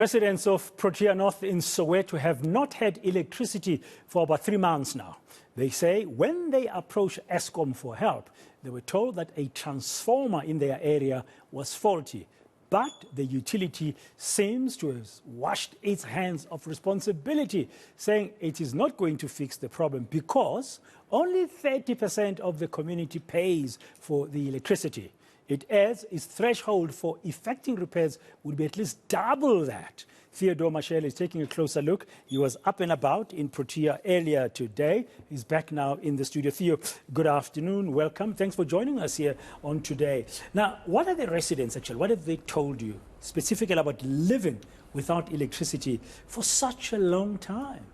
Residents of Protea North in Soweto have not had electricity for about 3 months now. They say when they approached Eskom for help, they were told that a transformer in their area was faulty. But the utility seems to have washed its hands of responsibility, saying it is not going to fix the problem because only 30% of the community pays for the electricity. It adds its threshold for effecting repairs would be at least double that. Theodor Mashele is taking a closer look. He was up and about in Protea earlier today. He's back now in the studio. Theo, good afternoon. Welcome. Thanks for joining us here on Today. Now, what are the residents actually? What have they told you specifically about living without electricity for such a long time?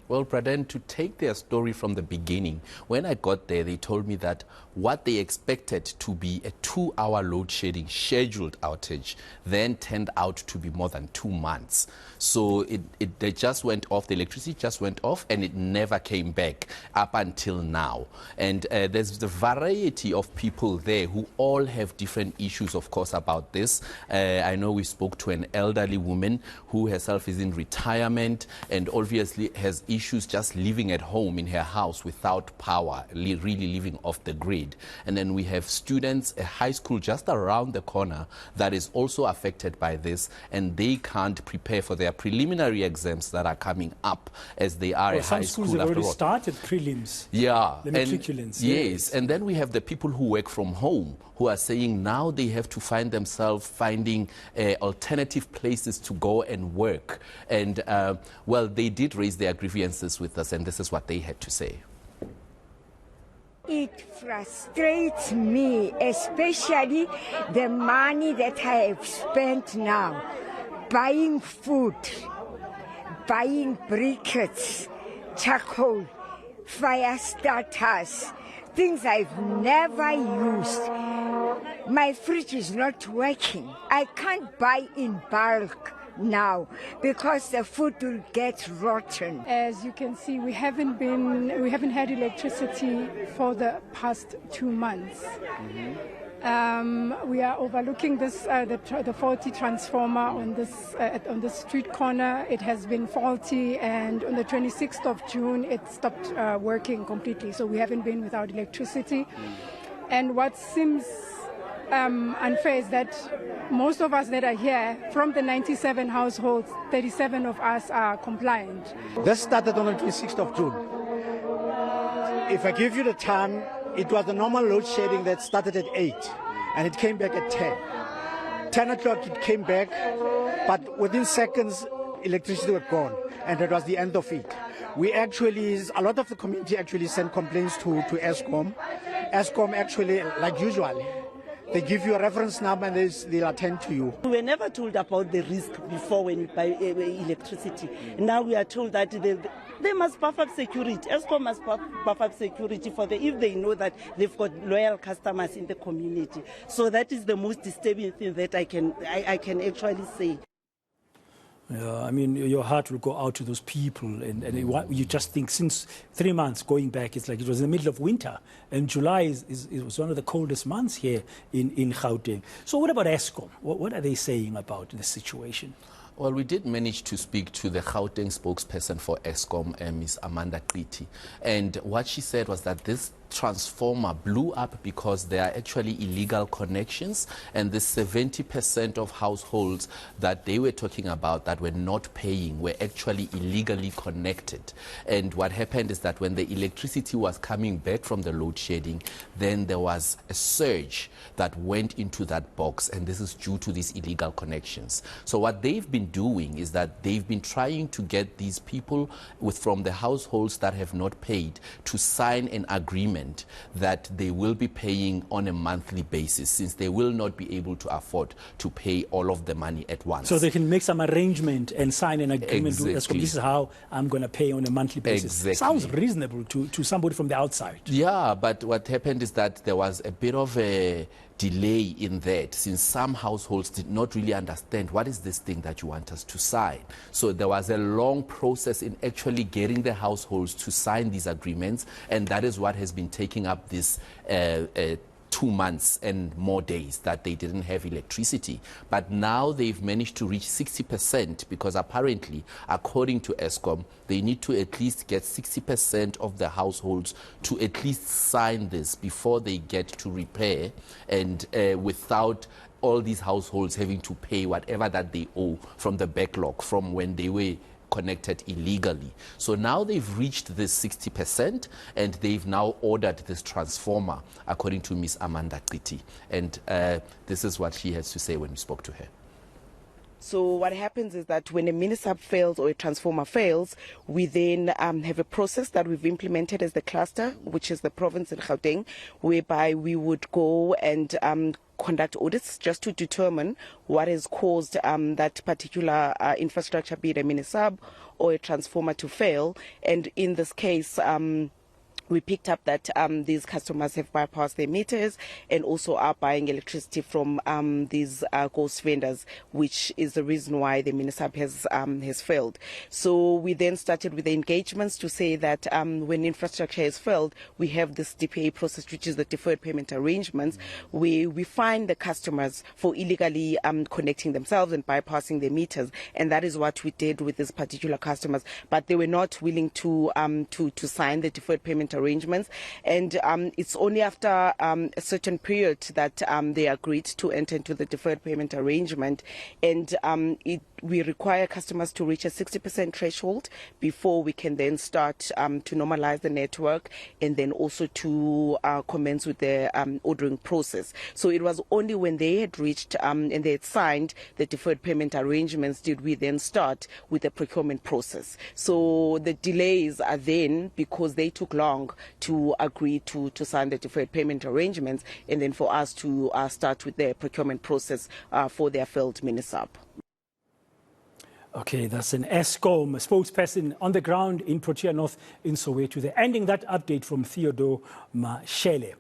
Well, Braden, to take their story from the beginning, when I got there, they told me that what they expected to be a 2-hour load shedding scheduled outage then turned out to be more than 2 months. So they just went off, the electricity just went off, and it never came back up until now. And there's the variety of people there who all have different issues, of course, about this. I know we spoke to an elderly woman who herself is in retirement and obviously has issues just living at home in her house without power, really living off the grid. And then we have students, a high school just around the corner that is also affected by this, and they can't prepare for their preliminary exams that are coming up as they are at high school. Some schools have already started prelims. Yeah. The matriculants. Yes. And then we have the people who work from home who are saying now they have to find themselves finding alternative places to go and work. And, well, they did raise their grievances with us, and this is what they had to say. It frustrates me, especially the money that I have spent now, buying food, buying briquettes, charcoal, fire starters, things I've never used. My fridge is not working. I can't buy in bulk now because the food will get rotten. As you can see, we haven't had electricity for the past 2 months. We are overlooking this the faulty transformer on the street corner. It has been faulty, and on the 26th of June it stopped working completely. So we haven't been without electricity. And what seems unfair is that most of us that are here, from the 97 households, 37 of us are compliant. This started on the 26th of June. If I give you the time, it was the normal load shedding that started at 8 and it came back at 10. 10 o'clock it came back, but within seconds electricity was gone, and that was the end of it. A lot of the community actually sent complaints to Eskom. Eskom actually, like usual, they give you a reference number and they'll attend to you. We were never told about the risk before when we buy electricity. Now we are told that they must buff up security. Eskom must buff up security if they know that they've got loyal customers in the community. So that is the most disturbing thing that I can actually say. Yeah, I mean, your heart will go out to those people, and you just think since 3 months going back, it's like it was in the middle of winter, and July it was one of the coldest months here in Gauteng. So what about Eskom? What are they saying about the situation? Well, we did manage to speak to the Gauteng spokesperson for Eskom, Ms. Amanda Qiti, and what she said was that this transformer blew up because there are actually illegal connections, and the 70% of households that they were talking about that were not paying were actually illegally connected. And what happened is that when the electricity was coming back from the load shedding, then there was a surge that went into that box, and this is due to these illegal connections. So what they've been doing is that they've been trying to get these people from the households that have not paid to sign an agreement that they will be paying on a monthly basis, since they will not be able to afford to pay all of the money at once. So they can make some arrangement and sign an agreement with Eskom. This is how I'm going to pay on a monthly basis. Exactly. Sounds reasonable to somebody from the outside. Yeah, but what happened is that there was a bit of a delay in that, since some households did not really understand what is this thing that you want us to sign. So there was a long process in actually getting the households to sign these agreements, and that is what has been taking up this 2 months and more days that they didn't have electricity. But now they've managed to reach 60% because apparently, according to Eskom, they need to at least get 60% of the households to at least sign this before they get to repair, and without all these households having to pay whatever that they owe from the backlog from when they were connected illegally. So now they've reached this 60% and they've now ordered this transformer, according to Ms. Amanda Qiti. And this is what she has to say when we spoke to her. So what happens is that when a mini-sub fails or a transformer fails, we then have a process that we've implemented as the cluster, which is the province in Gauteng, whereby we would go and conduct audits just to determine what has caused that particular infrastructure, be it a mini-sub or a transformer, to fail. And in this case, we picked up that these customers have bypassed their meters and also are buying electricity from these ghost vendors, which is the reason why the mini-sub has failed. So we then started with the engagements to say that when infrastructure has failed, we have this DPA process, which is the deferred payment arrangements, where we fine the customers for illegally connecting themselves and bypassing their meters. And that is what we did with these particular customers. But they were not willing to sign the deferred payment arrangements, and it's only after a certain period that they agreed to enter into the deferred payment arrangement, and we require customers to reach a 60% threshold before we can then start to normalize the network and then also to commence with the ordering process. So it was only when they had reached and they had signed the deferred payment arrangements did we then start with the procurement process. So the delays are then because they took long to agree to sign the deferred payment arrangements and then for us to start with the procurement process for their failed mini-sub. Okay, that's an Eskom spokesperson on the ground in Protea North in Soweto. They're ending that update from Theodor Mashele.